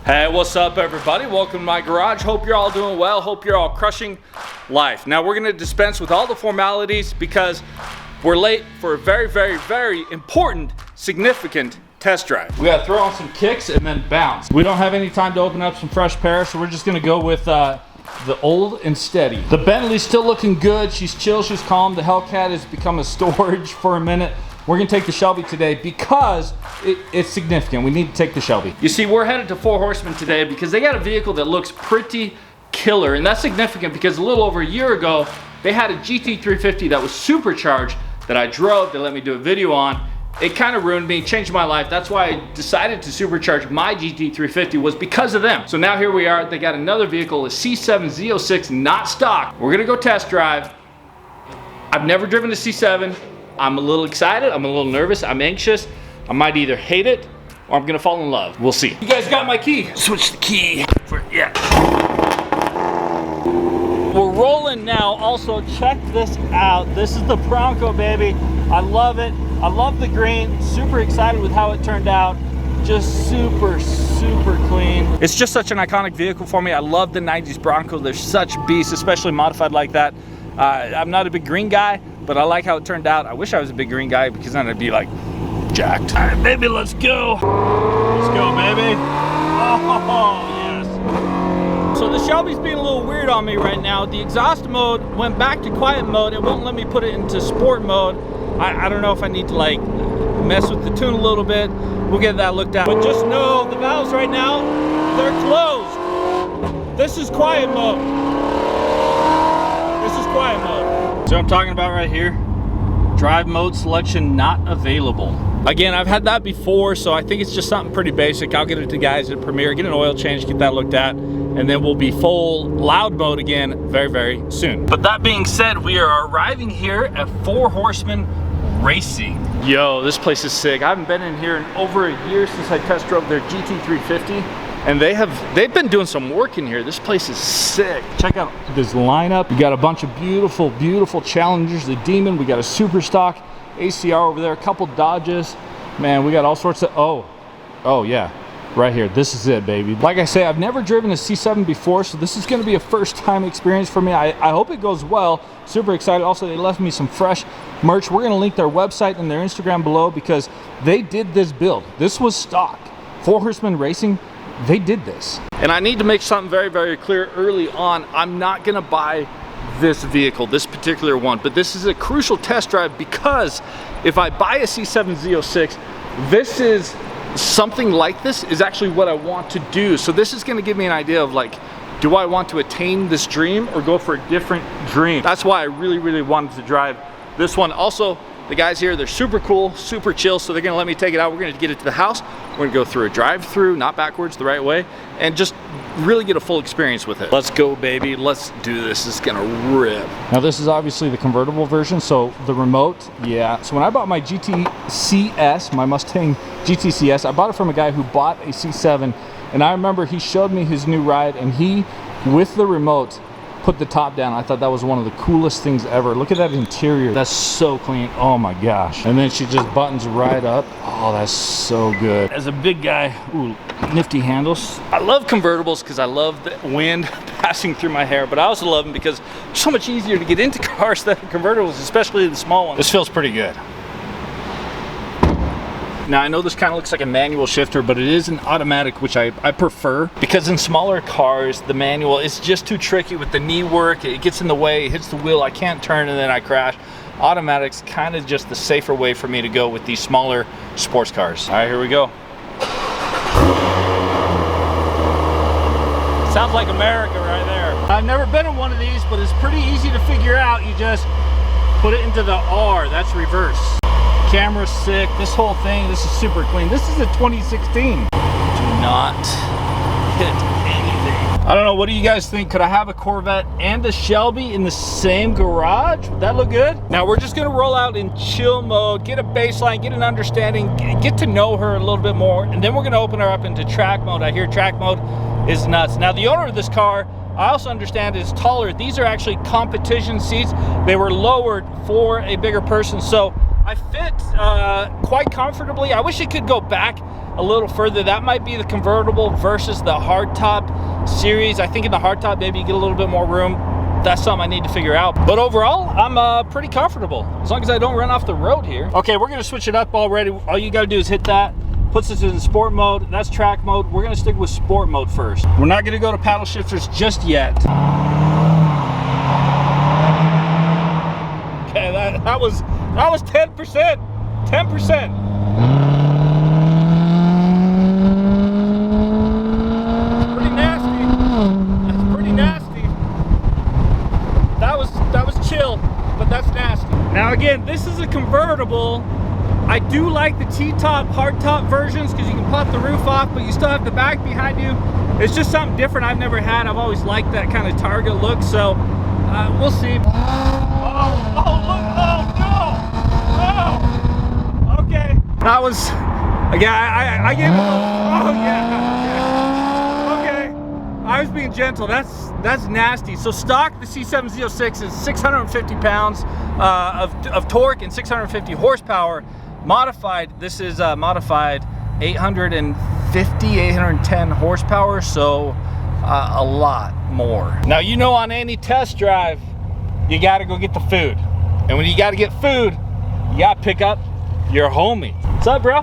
Hey, what's up everybody? Welcome to my garage. Hope you're all doing well. Hope you're all crushing life. Now we're gonna dispense with all the formalities because we're late for a very important, significant test drive. We gotta throw on some kicks and then bounce. We don't have any time to open up some fresh pairs, so we're just gonna go with the old and steady. The Bentley's still looking good. She's chill, she's calm. The Hellcat has become a storage for a minute. We're gonna take the Shelby today because it's significant. We need to take the Shelby. You see, we're headed to Four Horsemen today because they got a vehicle that looks pretty killer, and that's significant because a little over a year ago, they had a GT350 that was supercharged that I drove. They let me do a video on. It kind of ruined me, changed my life. That's why I decided to supercharge my GT350 was because of them. So now here we are. They got another vehicle, a C7 Z06, not stock. We're gonna go test drive. I've never driven a C7. I'm a little excited, I'm a little nervous, I'm anxious. I might either hate it or I'm gonna fall in love. We'll see. You guys got my key. Switch the key. Yeah. We're rolling now. Also, check this out. This is the Bronco, baby. I love it. I love the green. Super excited with how it turned out. Just super clean. It's just such an iconic vehicle for me. I love the 90s Bronco. They're such beasts, especially modified like that. I'm not a big green guy, but I like how it turned out. I wish I was a big green guy because then I'd be like jacked. All right, baby, let's go. Let's go, baby. Oh, yes. So the Shelby's being a little weird on me right now. The exhaust mode went back to quiet mode. It won't let me put it into sport mode. I don't know if I need to like mess with the tune a little bit. We'll get that looked at. But just know the valves right now, they're closed. This is quiet mode. This is quiet mode. So I'm talking about right here, drive mode selection not available. Again, I've had that before, so I think it's just something pretty basic. I'll get it to guys at Premier, get an oil change, get that looked at, and then we'll be full loud mode again very soon. But that being said, we are arriving here at Four Horsemen Racing. Yo, this place is sick. I haven't been in here in over a year since I test drove their GT350. And they've been doing some work in here. This place is sick. Check out this lineup. You got a bunch of beautiful Challengers, the Demon. We got a super stock ACR over there, a couple Dodges. Man, we got all sorts of, oh yeah, right here. This is it, baby. Like I say, I've never driven a C7 before, so this is gonna be a first time experience for me. I hope it goes well. Super excited. Also, they left me some fresh merch. We're gonna link their website and their Instagram below because they did this build. This was stock. Four Horsemen Racing, they did this. And I need to make something very clear early on. I'm not gonna buy this vehicle, this particular one, but this is a crucial test drive because if I buy a C7 Z06, this is something like this is actually what I want to do. So this is gonna give me an idea of like, do I want to attain this dream or go for a different dream? That's why I really wanted to drive this one. Also, the guys here, they're super cool, super chill, so they're gonna let me take it out. We're gonna get it to the house. We're gonna go through a drive-through, not backwards, the right way, and just really get a full experience with it. Let's go, baby. Let's do this. It's gonna rip. Now, this is obviously the convertible version, so the remote, yeah. So when I bought my GTCS, my Mustang GTCS, I bought it from a guy who bought a C7, and I remember he showed me his new ride, and he, with the remote, put the top down. I thought that was one of the coolest things ever. Look at that interior. That's so clean. Oh my gosh. And then she just buttons right up. Oh, that's so good. As a big guy, ooh, nifty handles. I love convertibles because I love the wind passing through my hair, but I also love them because it's so much easier to get into cars than convertibles, especially the small ones. This feels pretty good. Now, I know this kind of looks like a manual shifter, but it is an automatic, which I prefer because in smaller cars, the manual is just too tricky with the knee work. It gets in the way, it hits the wheel, I can't turn and then I crash. Automatic's kind of just the safer way for me to go with these smaller sports cars. All right, here we go. Sounds like America right there. I've never been in one of these, but it's pretty easy to figure out. You just put it into the R, that's reverse. Camera's sick, this whole thing, this is super clean. This is a 2016. Do not hit anything. I don't know, what do you guys think? Could I have a Corvette and a Shelby in the same garage? Would that look good? Now we're just gonna roll out in chill mode, get a baseline, get an understanding, get to know her a little bit more, and then we're gonna open her up into track mode. I hear track mode is nuts. Now the owner of this car, I also understand is taller. These are actually competition seats. They were lowered for a bigger person, so I fit quite comfortably. I wish it could go back a little further. That might be the convertible versus the hardtop series. I think in the hardtop, maybe you get a little bit more room. That's something I need to figure out. But overall, I'm pretty comfortable, as long as I don't run off the road here. Okay, we're gonna switch it up already. All you gotta do is hit that. Puts us in sport mode. That's track mode. We're gonna stick with sport mode first. We're not gonna go to paddle shifters just yet. Okay, that was 10%. 10%. Pretty nasty. That's pretty nasty. That was chill, but that's nasty. Now again, this is a convertible. I do like the T-top, hardtop versions because you can pop the roof off, but you still have the back behind you. It's just something different I've never had. I've always liked that kind of Targa look, so we'll see. Oh, look, oh, no, no. Okay. That was, again, I gave him a little, oh, yeah. Okay. I was being gentle. That's nasty. So stock, the C7Z06 is 650 pounds of torque and 650 horsepower. Modified, this is modified 810 horsepower, so a lot more. Now, you know, on any test drive, you gotta go get the food. And when you gotta get food, you gotta pick up your homie. What's up, bro?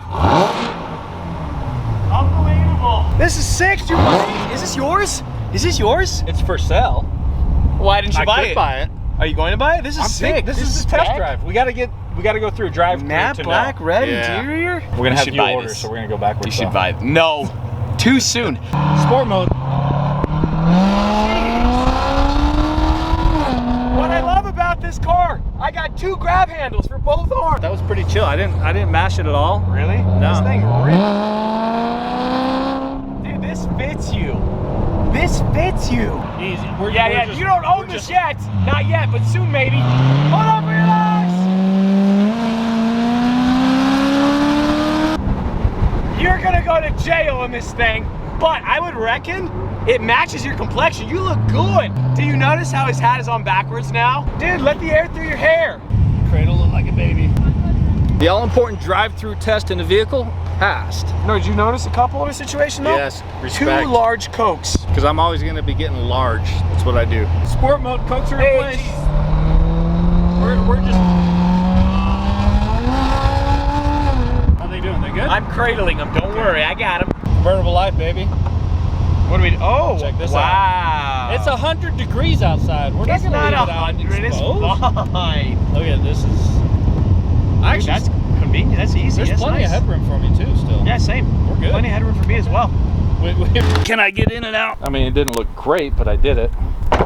Unbelievable. This is sick, dude. Is this yours? Is this yours? It's for sale. Why didn't you buy it? I could buy it. Are you going to buy it? This is sick. This is the test drive. We gotta go through a drive. Matte black, red interior. We're gonna have you order, so we're gonna go backwards. You should buy it. No, too soon. Sport mode. What I love about this car, I got 2 grab handles for both arms. That was pretty chill. I didn't mash it at all. Really? No. This thing ripped. Dude, this fits you. This fits you. Easy. You don't own this yet. Not yet, but soon maybe. Hold on for your lives. You're gonna go to jail in this thing, but I would reckon it matches your complexion. You look good. Do you notice how his hat is on backwards now? Dude, let the air through your hair. Cradle it like a baby. The all-important drive-through test in the vehicle passed. No, did you notice a couple of situations though? Yes, respect. 2 large Cokes. Because I'm always going to be getting large. That's what I do. Sport mode, Cokes are in place. We're just... How they doing? They good? I'm cradling them. Don't worry, I got them. Convertible life, baby. What do we do? Oh, check this wow. out. It's 100 degrees outside. We're It's not 100. It's fine. Look at this. Actually, that's convenient. That's easy. There's plenty of headroom for me too. Still. Yeah, same. We're good. Plenty of headroom for me as well. Can I get in and out? I mean, it didn't look great, but I did it.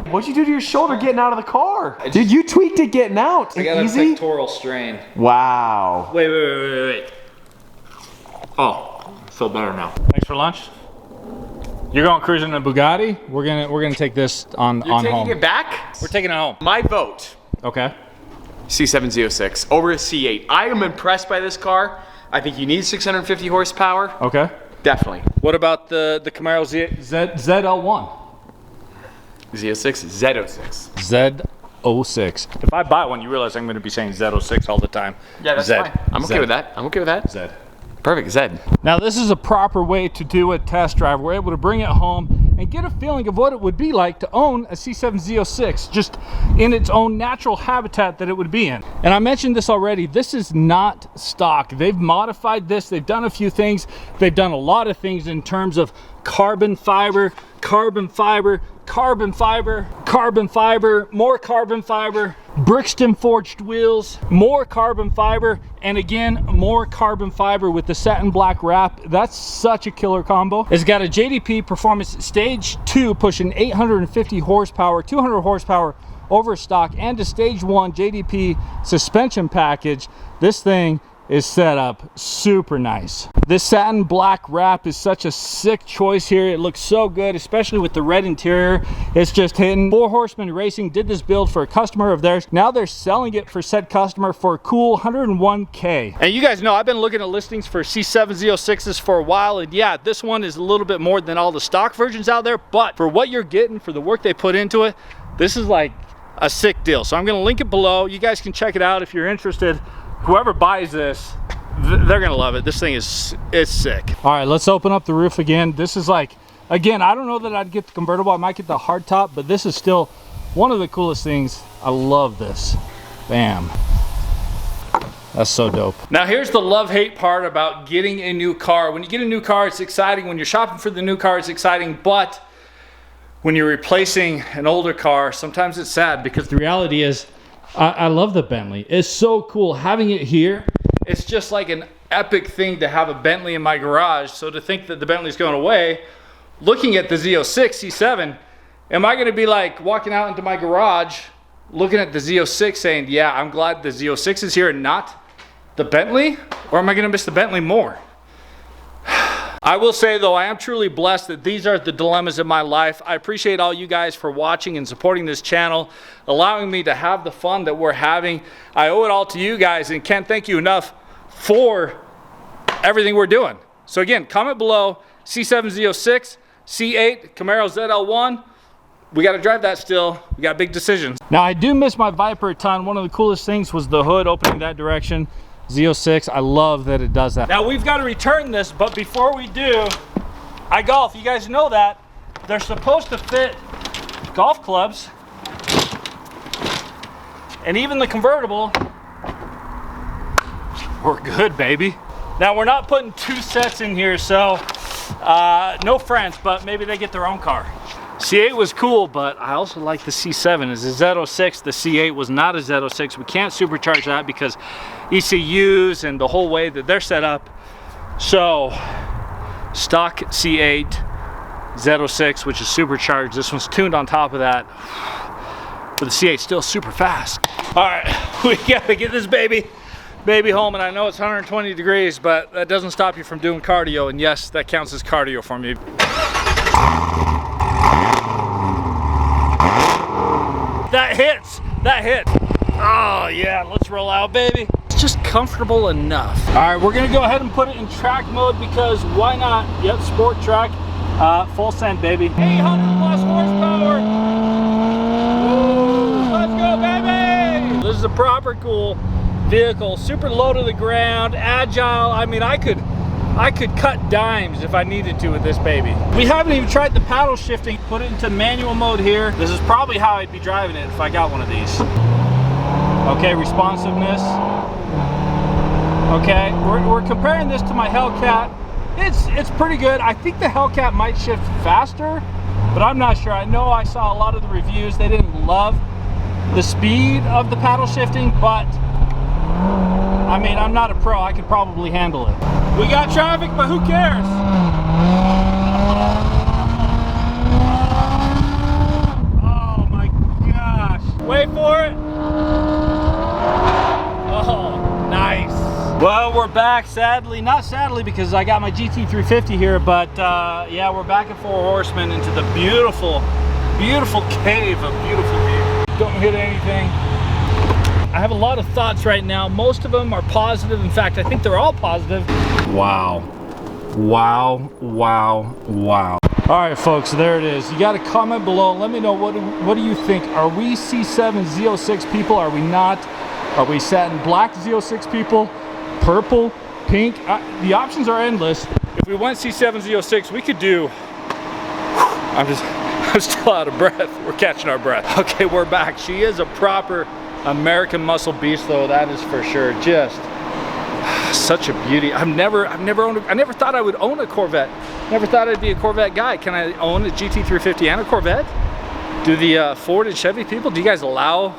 What'd you do to your shoulder getting out of the car? Dude, you tweaked it getting out. I got easy? a pectoral strain. Wow. Wait. Oh, I feel better now. Thanks for lunch. You're going cruising in a Bugatti. We're gonna take this on home. You're taking it back? We're taking it home. My vote. Okay. C7Z06 over a C8. I am impressed by this car. I think you need 650 horsepower. Okay. Definitely. What about the Camaro ZL1? Z06, Z06. Z06. If I buy one, you realize I'm going to be saying Z06 all the time. Yeah, that's fine. I'm okay with that. I'm okay with that. Z. Perfect, Z. Now this is a proper way to do a test drive. We're able to bring it home and get a feeling of what it would be like to own a C7Z06, just in its own natural habitat that it would be in. And I mentioned this already, this is not stock. They've modified this, they've done a few things. They've done a lot of things in terms of carbon fiber, carbon fiber, carbon fiber, carbon fiber, more carbon fiber, Brixton forged wheels, more carbon fiber, and again, more carbon fiber with the satin black wrap. That's such a killer combo. It's got a JDP Performance Stage 2 pushing 850 horsepower, 200 horsepower over stock, and a Stage 1 JDP suspension package. This thing is set up super nice. This satin black wrap is such a sick choice here. It looks so good, especially with the red interior. It's just hitting. 4 Horsemen Racing did this build for a customer of theirs. Now they're selling it for said customer for a cool $101K. And you guys know I've been looking at listings for C7Z06s for a while, and yeah, this one is a little bit more than all the stock versions out there, but for what you're getting, for the work they put into it, this is like a sick deal. So I'm gonna link it below. You guys can check it out if you're interested. Whoever buys this, they're gonna love it. This thing is, it's sick. All right, let's open up the roof again. This is like, again, I don't know that I'd get the convertible. I might get the hard top, but this is still one of the coolest things. I love this. Bam. That's so dope. Now here's the love-hate part about getting a new car. When you get a new car, it's exciting. When you're shopping for the new car, it's exciting. But when you're replacing an older car, sometimes it's sad, because the reality is, I love the Bentley. It's so cool having it here. It's just like an epic thing to have a Bentley in my garage. So to think that the Bentley's going away, looking at the Z06 C7, am I going to be like walking out into my garage looking at the Z06 saying, yeah, I'm glad the Z06 is here and not the Bentley? Or am I going to miss the Bentley more? I will say though, I am truly blessed that these are the dilemmas of my life. I appreciate all you guys for watching and supporting this channel, allowing me to have the fun that we're having. I owe it all to you guys, and can't thank you enough for everything we're doing. So again, comment below, C7 Z06, C8, Camaro ZL1. We got to drive that still. We got big decisions. Now I do miss my Viper a ton. One of the coolest things was the hood opening that direction. Z06, I love that it does that. Now we've got to return this, but before we do, I golf. You guys know that. They're supposed to fit golf clubs. And even the convertible, we're good, baby. Now we're not putting 2 sets in here, so no friends, but maybe they get their own car. C8 was cool, but I also like the C7. It's a Z06. The C8 was not a Z06. We can't supercharge that because ECUs and the whole way that they're set up. So stock C8 Z06, which is supercharged. This one's tuned on top of that, but the C8's still super fast. All right, we gotta get this baby home, and I know it's 120 degrees, but that doesn't stop you from doing cardio, and yes, that counts as cardio for me. That hits. Oh yeah, let's roll out, baby. It's just comfortable enough. All right, we're gonna go ahead and put it in track mode, because why not? Yep, sport track, full send, baby. 800 plus horsepower. Ooh, let's go, baby. This is a proper cool vehicle, super low to the ground, agile. I mean, I could cut dimes if I needed to with this baby. We haven't even tried the paddle shifting. Put it into manual mode here. This is probably how I'd be driving it if I got one of these. Okay, responsiveness. Okay, we're comparing this to my Hellcat. It's pretty good. I think the Hellcat might shift faster, but I'm not sure. I know I saw a lot of the reviews. They didn't love the speed of the paddle shifting, but I mean, I'm not a pro. I could probably handle it. We got traffic, but who cares? Oh my gosh. Wait for it. Oh, nice. Well, we're back, sadly. Not sadly, because I got my GT350 here, but yeah, we're back at 4 Horsemen into the beautiful, beautiful cave of beautiful view. Don't hit anything. I have a lot of thoughts right now. Most of them are positive. In fact, I think they're all positive. Wow. Wow, wow, wow. All right, folks, there it is. You got to comment below. Let me know, what do you think? Are we C7 Z06 people? Are we not? Are we satin black Z06 people? Purple, pink? The options are endless. If we went C7 Z06, we could do... I'm still out of breath. We're catching our breath. Okay, we're back. She is a proper American muscle beast, though, that is for sure. Just such a beauty. I never thought I would own a Corvette. Never thought I'd be a Corvette guy. Can I own a GT350 and a Corvette? Do the Ford and Chevy people, do you guys allow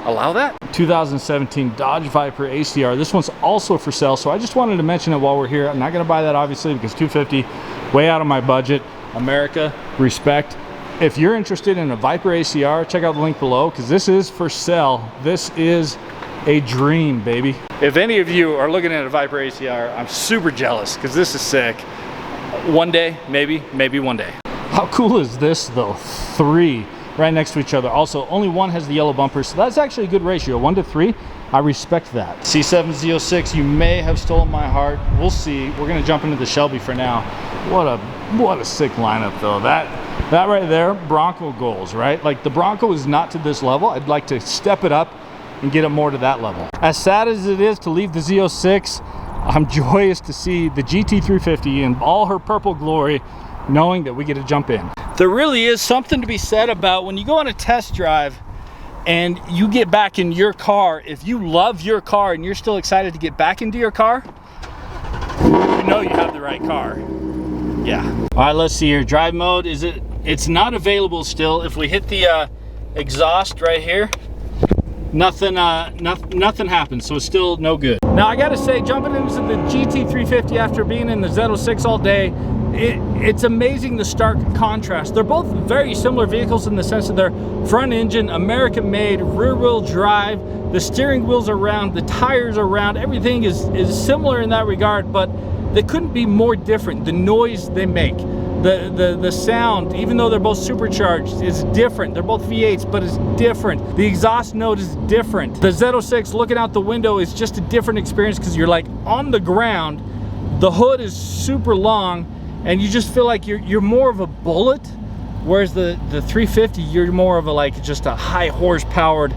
that? 2017 Dodge Viper ACR. This one's also for sale, so I just wanted to mention it while we're here. I'm not gonna buy that, obviously, because $250, way out of my budget. America, respect. If you're interested in a Viper ACR, check out the link below, because this is for sale. This is a dream, baby. If any of you are looking at a Viper ACR, I'm super jealous, because this is sick. One day, maybe one day. How cool is this, though? 3 right next to each other. Also, only one has the yellow bumper, so that's actually a good ratio. 1 to 3, I respect that. C7 Z06, you may have stolen my heart. We'll see. We're gonna jump into the Shelby for now. What a sick lineup, though. That right there, Bronco goals, right? Like, the Bronco is not to this level. I'd like to step it up and get it more to that level. As sad as it is to leave the Z06, I'm joyous to see the GT350 in all her purple glory, knowing that we get to jump in. There really is something to be said about when you go on a test drive and you get back in your car. If you love your car and you're still excited to get back into your car, you know you have the right car. Yeah. All right, let's see here. Drive mode, it's not available still. If we hit the exhaust right here, nothing happens, so it's still no good. Now I gotta say, jumping into the GT350 after being in the Z06 all day, it's amazing the stark contrast. They're both very similar vehicles in the sense of their front engine, American made, rear wheel drive, the steering wheels are round, the tires are round, everything is similar in that regard, but they couldn't be more different. The noise they make, the sound, even though they're both supercharged, is different. They're both V8s, but it's different. The exhaust note is different. The Z06 looking out the window is just a different experience because you're like on the ground. The hood is super long, and you just feel like you're more of a bullet, whereas the 350, you're more of a like just a high horsepowered,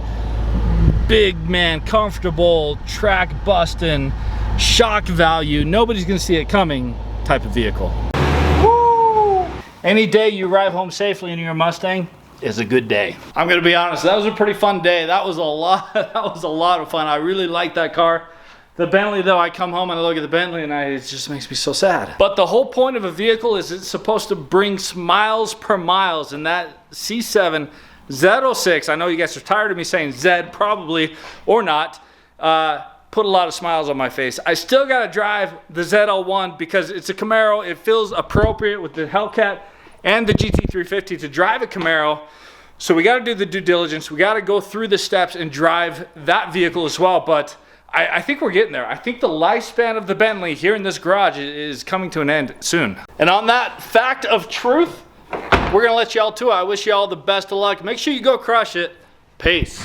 big man, comfortable, track busting, shock value, nobody's gonna see it coming type of vehicle. Woo! Any day you arrive home safely in your Mustang is a good day. I'm gonna be honest, that was a pretty fun day. That was a lot of fun. I really like that car. The Bentley though, I come home and I look at the Bentley and it just makes me so sad. But the whole point of a vehicle is it's supposed to bring miles per miles, and that C7 Z06, I know you guys are tired of me saying Z, probably, or not, put a lot of smiles on my face. I still gotta drive the ZL1 because it's a Camaro. It feels appropriate with the Hellcat and the GT350 to drive a Camaro. So we gotta do the due diligence. We gotta go through the steps and drive that vehicle as well. But I think we're getting there. I think the lifespan of the Bentley here in this garage is coming to an end soon. And on that fact of truth, we're gonna let y'all to it. I wish y'all the best of luck. Make sure you go crush it. Peace.